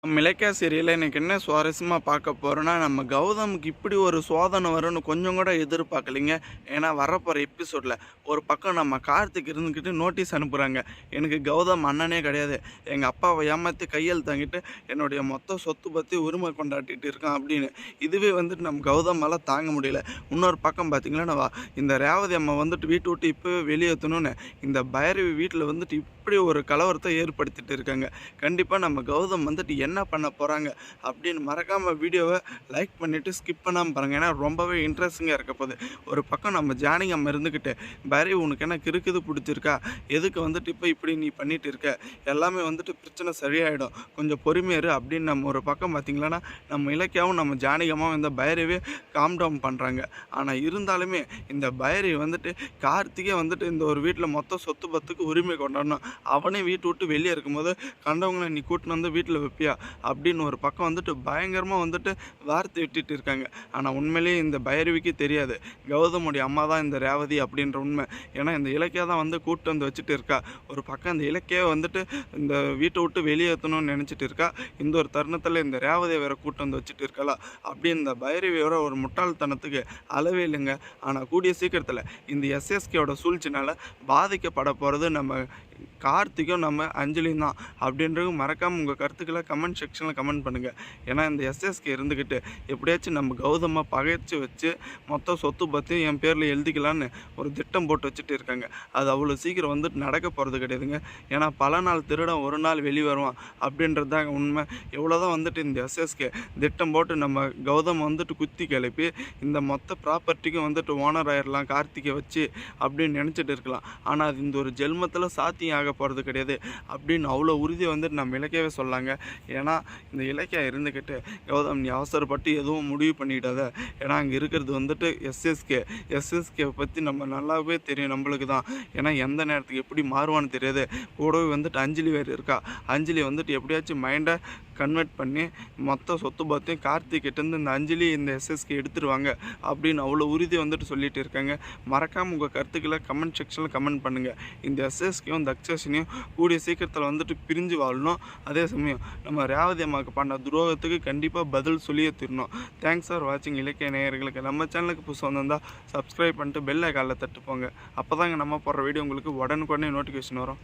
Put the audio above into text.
மிலைக்கா சீரியல்ல இன்னைக்கு என்ன சுவாரஸ்யமா பார்க்க போறோம்னா, நம்ம கௌதமுக்கு இப்படி ஒரு சோதனை வரும்னு கொஞ்சம் கூட எதிர்பார்க்கலைங்க. ஏன்னா வரப்போற எபிசோட்ல ஒரு பக்கம் நம்ம கார்த்திக் இருந்துக்கிட்டு நோட்டீஸ் அனுப்புறாங்க. எனக்கு கௌதம் அண்ணனே கிடையாது. எங்க அப்பாவை ஏமாத்தி கையெழுத்து வாங்கிட்டு என்னுடைய மொத்த சொத்து பத்தி உரிமை கொண்டாடிட்டு இருக்கான் அப்படின்னு. இதுவே வந்துட்டு நம்ம கௌதமால தாங்க முடியல. இன்னொரு பக்கம் பார்த்தீங்கன்னா, இந்த ரேவதி அம்மா வந்துட்டு வீட்ட விட்டு இப்பவே வெளியேத்தணும்னு இந்த பைரவி வீட்ல வந்துட்டு இப்படி ஒரு கலவரத்தை ஏற்படுத்திட்டு இருக்காங்க. கண்டிப்பா நம்ம கௌதம் வந்துட்டு என்ன பண்ண போறாங்க அப்படின்னு மறக்காம வீடியோவை லைக் பண்ணிட்டு ஸ்கிப் பண்ணாம பாருங்க. ஏன்னா ரொம்பவே இன்ட்ரெஸ்டிங்கா இருக்க போகுது. ஒரு பக்கம் நம்ம ஜானகி அம்மா இருந்துக்கிட்டு, "பைரவி உனக்கு என்ன கிறுக்குது பிடிச்சிருக்கா? எதுக்கு வந்துட்டு இப்போ இப்படி நீ பண்ணிட்டு இருக்க? எல்லாமே வந்துட்டு பிரச்சனை சரியாயிடும். கொஞ்சம் பொறுமையா இரு" அப்படின்னு நம்ம ஒரு பக்கம் பார்த்தீங்கன்னா, நம்ம இலக்கியாவும் நம்ம ஜானகி அம்மாவும் இந்த பைரவியை காம் டவுன் பண்றாங்க. ஆனா இருந்தாலுமே இந்த பைரவி வந்துட்டு கார்த்திகே வந்துட்டு இந்த ஒரு வீட்ல மொத்த சொத்து பத்துக்கு உரிமை கொண்டாடணும். அவனே வீட்டை விட்டு வெளியே இருக்கும்போது கண்டவங்களை நீ கூட்டின்னு வந்து வீட்டில் வைப்பியா அப்படின்னு ஒரு பக்கம் வந்துட்டு பயங்கரமாக வந்துட்டு வார்த்தை விட்டுட்டு இருக்காங்க. ஆனால் உண்மையிலேயே இந்த பைரவிக்கு தெரியாது கௌதமுடைய அம்மா தான் இந்த ரேவதி அப்படின்ற உண்மை. ஏன்னா இந்த இலக்கியா தான் வந்து கூட்டு வந்து வச்சுட்டு இருக்கா. ஒரு பக்கம் இந்த இலக்கியா வந்துட்டு இந்த வீட்டை விட்டு வெளியேற்றணும்னு நினச்சிட்டு இருக்கா. இந்த ஒரு தருணத்தில் இந்த ரேவதியை வேற கூட்டு வந்து வச்சுட்டு இருக்கலாம். அப்படி இந்த பைரவியோட ஒரு முட்டாள்தனத்துக்கு அளவே இல்லைங்க. ஆனால் கூடிய சீக்கிரத்தில் இந்த எஸ்எஸ்கேயோட சூழ்ச்சினால் பாதிக்கப்பட போகிறது நம்ம கார்த்திக்கும் நம்ம அஞ்சலியும் தான் அப்படின்றது மறக்காமல் உங்கள் கருத்துக்களை கமெண்ட் செக்ஷனில் கமெண்ட் பண்ணுங்கள். ஏன்னா இந்த எஸ்எஸ்கே இருந்துக்கிட்டு எப்படியாச்சும் நம்ம கௌதமாக பகைச்சு வச்சு மொத்த சொத்து பற்றியும் என் பேரில் எழுதிக்கலான்னு ஒரு திட்டம் போட்டு வச்சுட்டு இருக்காங்க. அது அவ்வளோ சீக்கிரம் வந்துட்டு நடக்க போகிறது கிடையாதுங்க. ஏன்னா பல நாள் திருடன் ஒரு நாள் வெளிவருவான் அப்படின்றது தான் உண்மை. எவ்வளோ தான் வந்துட்டு இந்த எஸ்எஸ்கே திட்டம் போட்டு நம்ம கௌதம் வந்துட்டு குத்தி கிளப்பி இந்த மொத்த ப்ராப்பர்ட்டிக்கும் வந்துட்டு ஓனர் ஆயிடலாம் கார்த்திகை வச்சு அப்படின்னு நினச்சிட்டு இருக்கலாம். ஆனால் அது இந்த ஒரு ஜென்மத்தில் சாத்தியம் ஆக போகிறது கிடையாது அப்படின்னு அவ்வளோ உறுதியை வந்துட்டு நம்ம இலக்கியவே சொல்லாங்க. ஏன்னா இந்த இலக்கியா இருந்துக்கிட்டு, "கௌதம் நீ அவசரப்பட்டு எதுவும் முடிவு பண்ணிடாத. ஏன்னா அங்கே இருக்கிறது வந்துட்டு எஸ்எஸ்கே பற்றி நம்ம நல்லாவே தெரியும் நம்மளுக்கு தான். ஏன்னா எந்த நேரத்துக்கு எப்படி மாறுவான்னு தெரியாது. கூடவே வந்துட்டு அஞ்சலி வேறு இருக்கா. அஞ்சலி வந்துட்டு எப்படியாச்சும் மைண்டை கன்வெர்ட் பண்ணி மொத்த சொத்து பத்தையும் கார்த்திகிட்டேருந்து இந்த அஞ்சலி இந்த எஸ்எஸ்கே எடுத்துருவாங்க அப்படின்னு அவ்வளோ உறுதி வந்துட்டு சொல்லிட்டு இருக்காங்க. மறக்காமல் உங்கள் கருத்துக்களை கமெண்ட் செக்ஷனில் கமெண்ட் பண்ணுங்கள். இந்த எஸ்எஸ்கேயும் தக்ஷசினியும் கூடிய சீக்கிரத்தில் வந்துட்டு பிரிஞ்சு வாழணும். அதே சமயம் நம்ம ரேவதி அம்மாவுக்கு பண்ண துரோகத்துக்கு கண்டிப்பாக பதில் சொல்லியே தரணும். தேங்க்ஸ் ஃபார் வாட்சிங். இலக்கிய நேயர்களுக்கு நம்ம சேனலுக்கு புதுசு வந்திருந்தால் சப்ஸ்கிரைப் பண்ணிட்டு பெல் ஐகானில் தட்டுப்போங்க. அப்போ தாங்க நம்ம போடுற வீடியோ உங்களுக்கு உடனுக்குடனே நோட்டிஃபிகேஷன் வரும்.